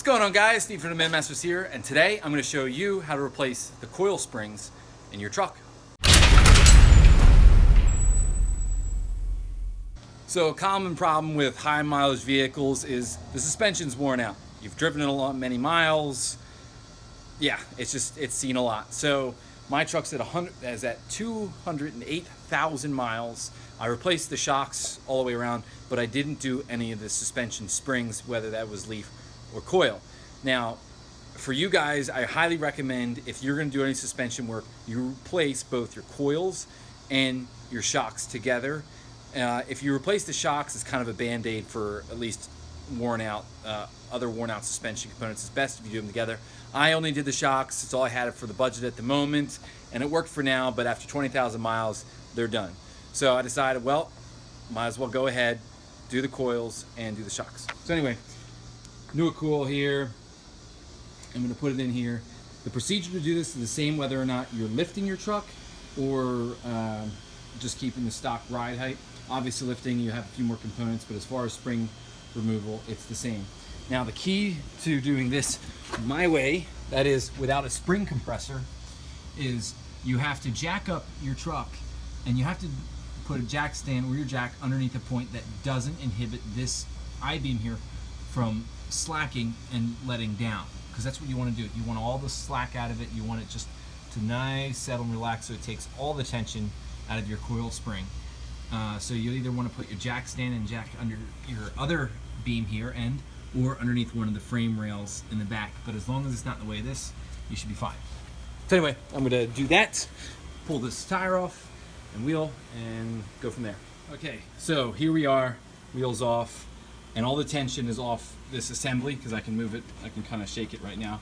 going on, guys? Steve from the Man Masters here, and today I'm going to show you how to replace the coil springs in your truck. So a common problem with high mileage vehicles is the suspension's worn out. You've driven it a lot, many miles. Yeah, it's seen a lot. So my truck's at 208,000 miles. I replaced the shocks all the way around, but I didn't do any of the suspension springs, whether that was leaf or coil. Now, for you guys, I highly recommend, if you're going to do any suspension work, you replace both your coils and your shocks together. If you replace the shocks, it's kind of a band-aid for at least other worn out suspension components. It's best if you do them together. I only did the shocks. It's all I had for the budget at the moment, and it worked for now, but after 20,000 miles, they're done. So I decided, well, might as well go ahead, do the coils and do the shocks. So anyway, new coil here. I'm going to put it in here. The procedure to do this is the same whether or not you're lifting your truck or just keeping the stock ride height. Obviously lifting, you have a few more components, but as far as spring removal, it's the same. Now the key to doing this my way, that is without a spring compressor, is you have to jack up your truck and you have to put a jack stand or your jack underneath a point that doesn't inhibit this I-beam here from slacking and letting down, because that's what you want to do. You want all the slack out of it. You want it just to nice, settle, and relax, so it takes all the tension out of your coil spring. So you either want to put your jack stand and jack under your other beam here end, or underneath one of the frame rails in the back. But as long as it's not in the way of this, you should be fine. So anyway, I'm going to do that, pull this tire off and wheel, and go from there. Okay, so here we are, wheels off, and all the tension is off this assembly because I can move it, I can kind of shake it right now.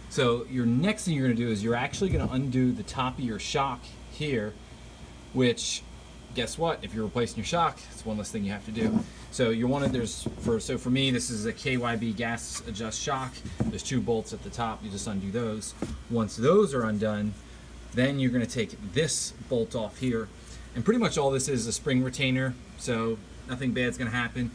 So your next thing you're going to do is you're actually going to undo the top of your shock here, which, guess what? If you're replacing your shock, it's one less thing you have to do. So you want to, so for me, this is a KYB gas adjust shock. There's 2 bolts at the top. You just undo those. Once those are undone, then you're going to take this bolt off here, and pretty much all this is a spring retainer, so nothing bad's going to happen.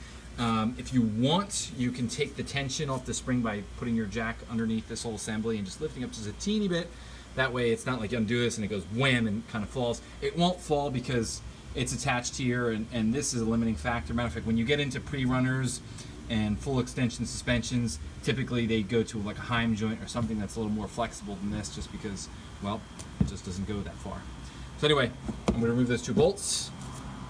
If you want, you can take the tension off the spring by putting your jack underneath this whole assembly and just lifting up just a teeny bit. That way it's not like you undo this and it goes wham and kind of falls. It won't fall because it's attached here, and this is a limiting factor. Matter of fact, when you get into pre-runners and full extension suspensions, typically they go to like a Heim joint or something that's a little more flexible than this, just because, well, it just doesn't go that far. So anyway, I'm going to remove those 2 bolts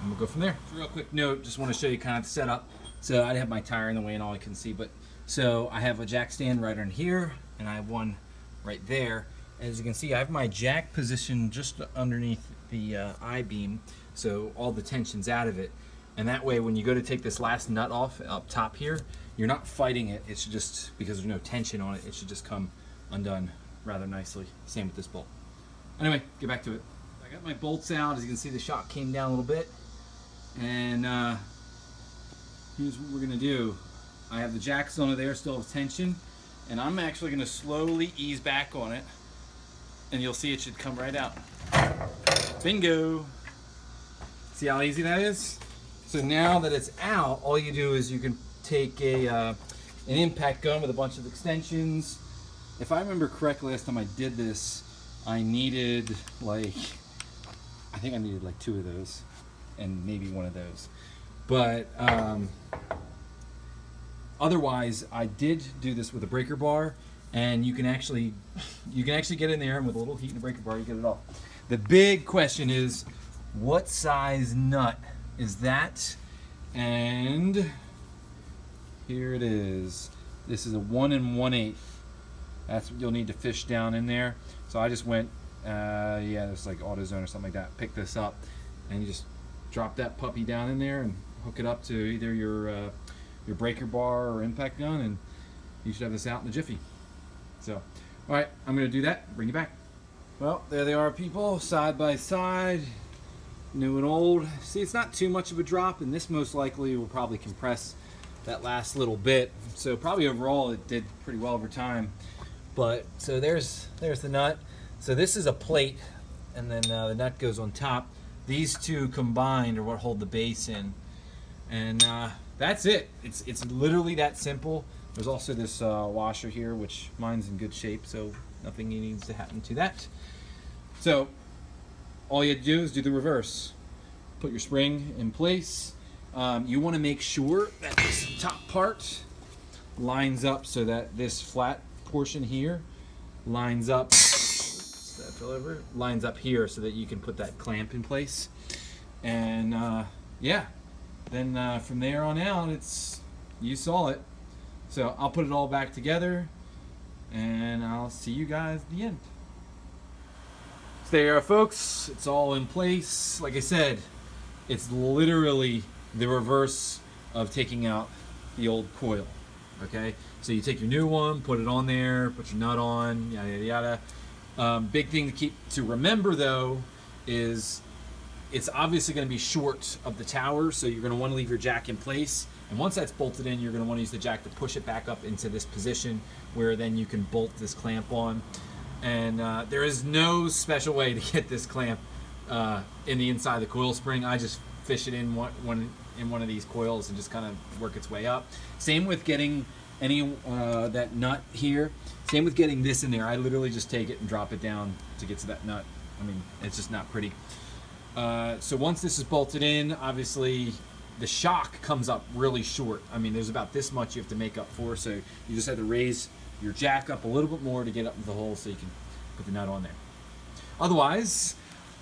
and we'll go from there. Real quick note, just want to show you kind of the setup. So I have my tire in the way and all I can see, but so I have a jack stand right on here and I have one right there. As you can see, I have my jack positioned just underneath the I-beam, so all the tension's out of it. And that way, when you go to take this last nut off up top here, you're not fighting it. It should just, because there's no tension on it, it should just come undone rather nicely. Same with this bolt. Anyway, get back to it. I got my bolts out. As you can see, the shock came down a little bit. And here's what we're gonna do. I have the jacks on it there, still have tension, and I'm actually gonna slowly ease back on it, and you'll see it should come right out. Bingo! See how easy that is? So now that it's out, all you do is you can take an impact gun with a bunch of extensions. If I remember correctly, last time I did this, I needed like 2 of those, and maybe 1 of those. But otherwise, I did do this with a breaker bar, and you can actually get in there, and with a little heat in the breaker bar, you get it off. The big question is, what size nut is that? And here it is. This is a 1 1/8. That's what you'll need to fish down in there. So I just went, yeah, it's like AutoZone or something like that. Pick this up, and you just drop that puppy down in there and hook it up to either your breaker bar or impact gun, and you should have this out in a jiffy. So, all right, I'm going to do that. Bring you back. Well, there they are, people, side by side, new and old. See, it's not too much of a drop, and this most likely will probably compress that last little bit. So probably overall it did pretty well over time. But so there's the nut. So this is a plate, and then the nut goes on top. These 2 combined are what hold the base in, and that's it. It's literally that simple. There's also this washer here, which mine's in good shape, so nothing needs to happen to that. So all you have to do is do the reverse. Put your spring in place. You want to make sure that this top part lines up so that this flat portion here lines up. That fell over. Lines up here so that you can put that clamp in place. And yeah, then from there on out, you saw it. So I'll put it all back together, and I'll see you guys at the end. So there you are, folks. It's all in place. Like I said, it's literally the reverse of taking out the old coil. Okay, so you take your new one, put it on there, put your nut on, yada yada yada. Big thing to remember though is it's obviously going to be short of the tower, so you're going to want to leave your jack in place. And once that's bolted in, you're going to want to use the jack to push it back up into this position where then you can bolt this clamp on. And there is no special way to get this clamp in the inside of the coil spring. I just fish it in one of these coils and just kind of work its way up. Same with getting that nut here. Same with getting this in there. I literally just take it and drop it down to get to that nut. I mean, it's just not pretty. So once this is bolted in, obviously the shock comes up really short. I mean, there's about this much you have to make up for, so you just have to raise your jack up a little bit more to get up into the hole so you can put the nut on there. Otherwise,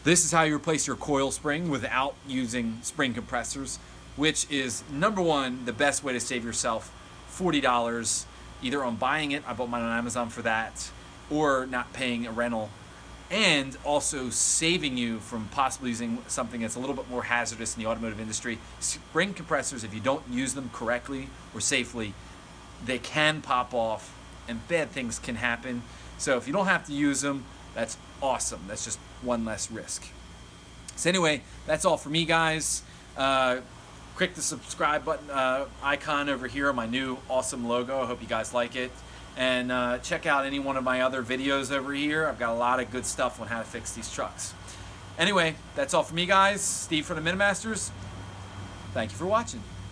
this is how you replace your coil spring without using spring compressors, which is, number one, the best way to save yourself $40, either on buying it, I bought mine on Amazon for that, or not paying a rental, and also saving you from possibly using something that's a little bit more hazardous in the automotive industry. Spring compressors, if you don't use them correctly or safely, they can pop off and bad things can happen. So if you don't have to use them, that's awesome. That's just one less risk. So anyway, that's all for me, guys. Click the subscribe button icon over here on my new awesome logo. I hope you guys like it. And check out any one of my other videos over here. I've got a lot of good stuff on how to fix these trucks. Anyway, that's all for me, guys. Steve from the Minimasters. Thank you for watching.